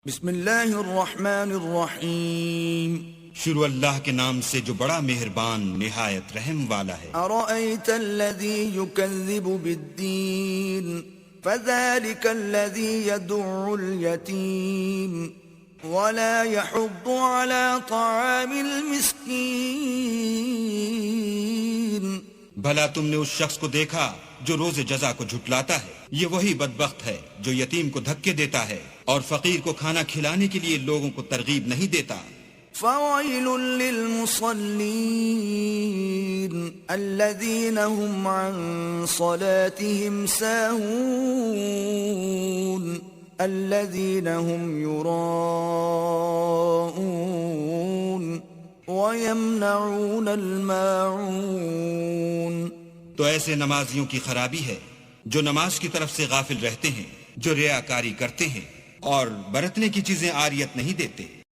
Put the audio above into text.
بسم اللہ الرحمن الرحیم شروع اللہ کے نام سے جو بڑا مہربان نہایت رحم والا ہے۔ ارأیت الذی یکذب بالدین فذلک الذی یدع الیتیم ولا يحض على طعام المسکین۔ بھلا تم نے اس شخص کو دیکھا جو روز جزا کو جھٹلاتا ہے؟ یہ وہی بدبخت ہے جو یتیم کو دھکے دیتا ہے اور فقیر کو کھانا کھلانے کے لیے لوگوں کو ترغیب نہیں دیتا۔ فویل للمصلین الذین هم عن صلاتهم ساہون الذین هم یراءون ویمنعون الماعون۔ تو ایسے نمازیوں کی خرابی ہے جو نماز کی طرف سے غافل رہتے ہیں، جو ریاکاری کرتے ہیں اور برتنے کی چیزیں عاریت نہیں دیتے۔